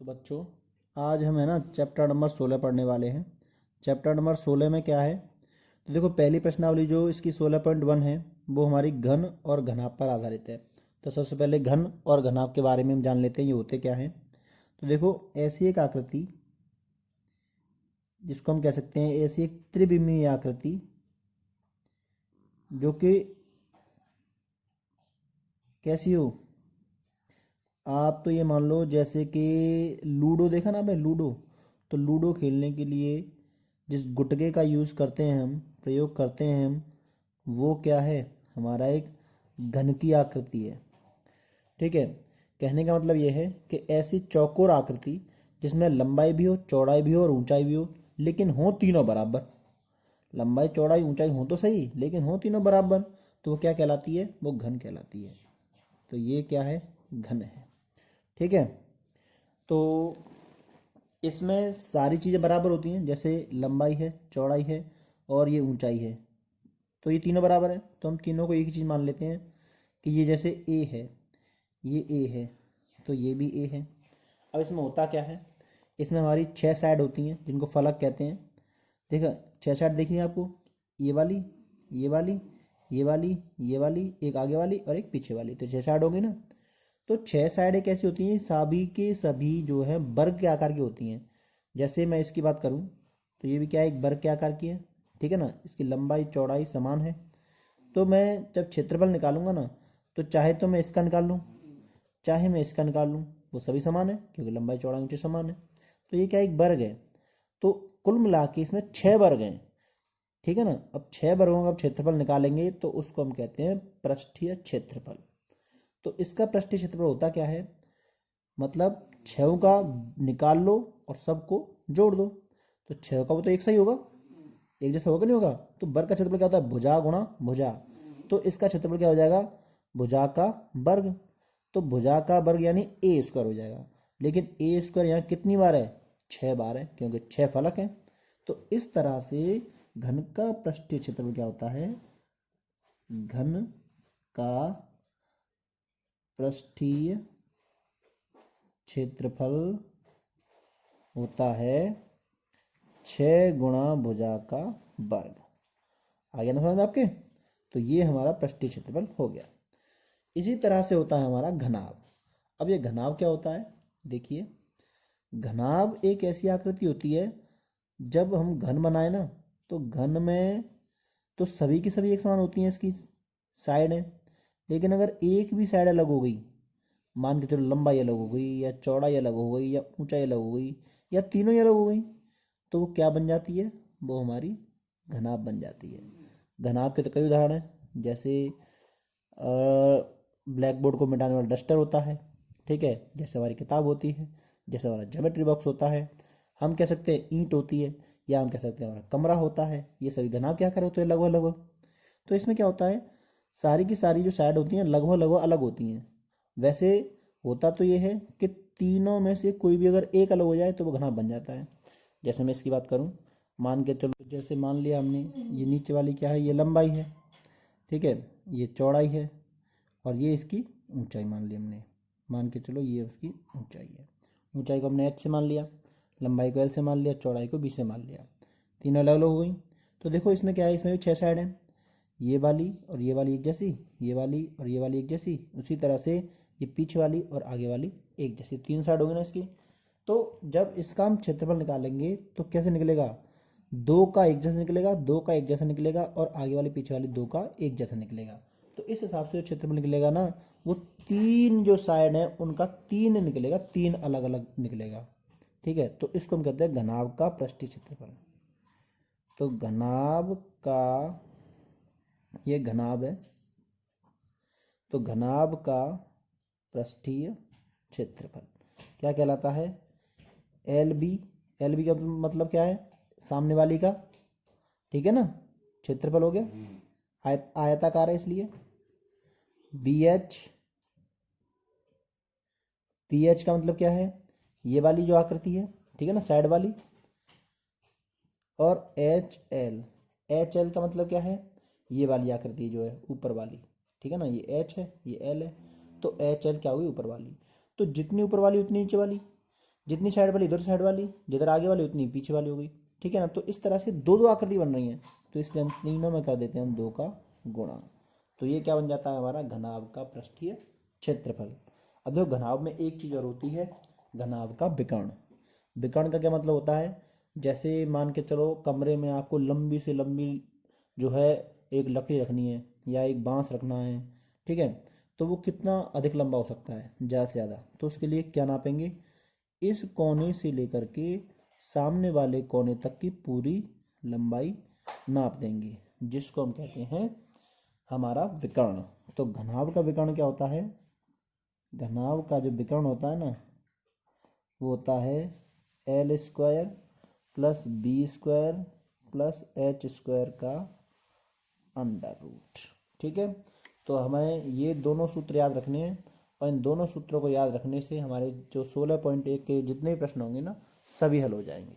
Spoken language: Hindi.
तो बच्चों आज हम है ना चैप्टर नंबर 16 पढ़ने वाले हैं। चैप्टर नंबर 16 में क्या है, तो देखो पहली प्रश्नावली जो इसकी 16.1 है वो हमारी घन और घनाभ पर आधारित है। तो सबसे पहले घन और घनाभ के बारे में हम जान लेते हैं ये होते क्या हैं। तो देखो ऐसी एक आकृति जिसको हम कह सकते हैं, ऐसी एक त्रिविमीय आकृति जो कि कैसी हो, आप तो ये मान लो जैसे कि लूडो देखा ना आपने, लूडो। तो लूडो खेलने के लिए जिस गुटके का यूज़ करते हैं हम, प्रयोग करते हैं हम, वो क्या है, हमारा एक घन की आकृति है। ठीक है, कहने का मतलब ये है कि ऐसी चौकोर आकृति जिसमें लंबाई भी हो, चौड़ाई भी हो और ऊंचाई भी हो, लेकिन हो तीनों बराबर। लंबाई चौड़ाई ऊंचाई हो तो सही, लेकिन हो तीनों बराबर, तो वो क्या कहलाती है, वो घन कहलाती है। तो ये क्या है, घन है। ठीक है, तो इसमें सारी चीज़ें बराबर होती हैं, जैसे लंबाई है, चौड़ाई है और ये ऊंचाई है, तो ये तीनों बराबर है। तो हम तीनों को एक ही चीज़ मान लेते हैं कि ये जैसे ए है, ये ए है, तो ये भी ए है। अब इसमें होता क्या है, इसमें हमारी 6 साइड होती हैं जिनको फलक कहते हैं। देखा, 6 साइड देखनी है आपको, ये वाली, ये वाली, ये वाली, ये वाली, एक आगे वाली और एक पीछे वाली, तो 6 साइड होगी ना। तो 6 साइडें कैसी होती हैं, सभी के सभी जो है वर्ग के आकार की होती हैं। जैसे मैं इसकी बात करूं तो ये भी क्या है, एक वर्ग के आकार की है। ठीक है ना, इसकी लंबाई चौड़ाई समान है। तो मैं जब क्षेत्रफल निकालूंगा ना, तो चाहे तो मैं इसका निकाल लूँ, चाहे मैं इसका निकाल लूँ, वो सभी समान है क्योंकि लंबाई चौड़ाई ऊंचाई समान है। तो ये क्या, एक वर्ग है। तो कुल मिला के इसमें 6 वर्ग हैं। ठीक है ना, अब 6 वर्गों का क्षेत्रफल निकालेंगे तो उसको हम कहते हैं पृष्ठीय क्षेत्रफल। तो इसका पृष्ठीय क्षेत्रफल होता क्या है, मतलब 6 का निकाल लो और सबको जोड़ दो, तो 6 का वो तो एक सही होगा, एक जैसा होगा नहीं होगा। तो वर्ग का क्षेत्रफल क्या होता है, भुजा गुणा भुजा। तो इसका क्षेत्रफल क्या हो जाएगा, भुजा का वर्ग। तो भुजा का वर्ग यानी ए स्क्वायर हो जाएगा। लेकिन ए स्क्वायर यहाँ कितनी बार है, 6 बार है, क्योंकि 6 फलक हैं। तो इस तरह से घन का पृष्ठीय क्षेत्रफल क्या होता है, घन का पृष्ठीय क्षेत्रफल होता है 6 गुणा भुजा का वर्ग। आ गया ना समझ में आपके। तो ये हमारा पृष्ठीय क्षेत्रफल हो गया। इसी तरह से होता है हमारा घनाभ। अब ये घनाभ क्या होता है, देखिए घनाभ एक ऐसी आकृति होती है, जब हम घन बनाए ना, तो घन में तो सभी की सभी एक समान होती हैं, इसकी साइड है। लेकिन अगर एक भी साइड अलग हो गई, मान के चलो लंबाई अलग हो गई या चौड़ाई अलग हो गई या ऊंचाई अलग हो गई या तीनों ही अलग हो गई, तो वो क्या बन जाती है, वो हमारी घनाभ बन जाती है। घनाभ के तो कई उदाहरण हैं, जैसे ब्लैक बोर्ड को मिटाने वाला डस्टर होता है। ठीक है, जैसे हमारी किताब होती है, जैसे हमारा ज्योमेट्री बॉक्स होता है, हम कह सकते हैं ईंट होती है, या हम कह सकते हैं हमारा कमरा होता है। ये सभी घनाभ क्या कर होते हैं, लगभग लगभग। तो इसमें क्या होता है, सारी की सारी जो साइड होती हैं लगभग लगभग अलग होती हैं। वैसे होता तो ये है कि तीनों में से कोई भी अगर एक अलग हो जाए तो वो घनाभ बन जाता है। जैसे मैं इसकी बात करूं, मान के चलो, जैसे मान लिया हमने ये नीचे वाली क्या है, ये लंबाई है। ठीक है, ये चौड़ाई है और ये इसकी ऊंचाई मान ली हमने। मान के चलो ये उसकी ऊंचाई है। ऊंचाई को हमने h से मान लिया, लंबाई को l से मान लिया, चौड़ाई को b से मान लिया। तीनों अलग अलग हो गई। तो देखो इसमें क्या है, इसमें भी 6 साइड हैं, ये वाली और ये वाली एक जैसी, ये वाली और ये वाली एक जैसी। उसी तरह से ये पीछे वाली और आगे वाली एक जैसी, 3 साइड होगी ना इसकी। तो जब इसका हम क्षेत्रफल निकालेंगे तो कैसे निकलेगा, 2 का एक जैसा निकलेगा, 2 का एक जैसा निकलेगा और आगे वाली पीछे वाली 2 का एक जैसा निकलेगा। तो इस हिसाब से जो क्षेत्रफल निकलेगा ना, वो 3 जो साइड है उनका 3 निकलेगा, 3 अलग अलग निकलेगा। ठीक है, तो इसको हम कहते हैं घनाभ का पृष्ठीय क्षेत्रफल। तो घनाभ का, ये घनाभ है, तो घनाभ का पृष्ठीय क्षेत्रफल क्या कहलाता है, एल बी। एल बी का मतलब क्या है, सामने वाली का। ठीक है ना, क्षेत्रफल हो गया, आयताकार है इसलिए। बी एच, बी एच का मतलब क्या है, ये वाली जो आकृति है, ठीक है ना, साइड वाली। और एच एल, एच एल का मतलब क्या है, ये वाली आकृति जो है ऊपर वाली। ठीक है ना, ये एच है, ये एल है, तो एच एल क्या होगी, ऊपर वाली। तो जितनी ऊपर वाली उतनी नीचे वाली। जितनी साइड वाली उधर साइड वाली, जिधर आगे वाली उतनी पीछे वाली हो गई, ठीक है ना। तो इस तरह से दो दो आकृति बन रही हैं, तो इसलिए हम तीनों में कर देते हैं हम 2 का गुणा। तो ये क्या बन जाता है हमारा घनाभ का पृष्ठीय क्षेत्रफल। अब देखो घनाभ में एक चीज़ और होती है, घनाभ का विकर्ण। विकर्ण का क्या मतलब होता है, जैसे मान के चलो कमरे में आपको लंबी से लंबी जो है एक लकड़ी रखनी है या एक बांस रखना है, ठीक है, तो वो कितना अधिक लंबा हो सकता है, ज़्यादा से ज़्यादा। तो उसके लिए क्या नापेंगे, इस कोने से लेकर के सामने वाले कोने तक की पूरी लंबाई नाप देंगे, जिसको हम कहते हैं हमारा विकर्ण। तो घनाभ का विकर्ण क्या होता है, घनाभ का जो विकर्ण होता है ना, वो होता है L² plus B² plus H² का अंडर रूट, ठीक है। तो हमें ये दोनों सूत्र याद रखने हैं, और इन दोनों सूत्रों को याद रखने से हमारे जो 16.1 के जितने भी प्रश्न होंगे ना, सभी हल हो जाएंगे।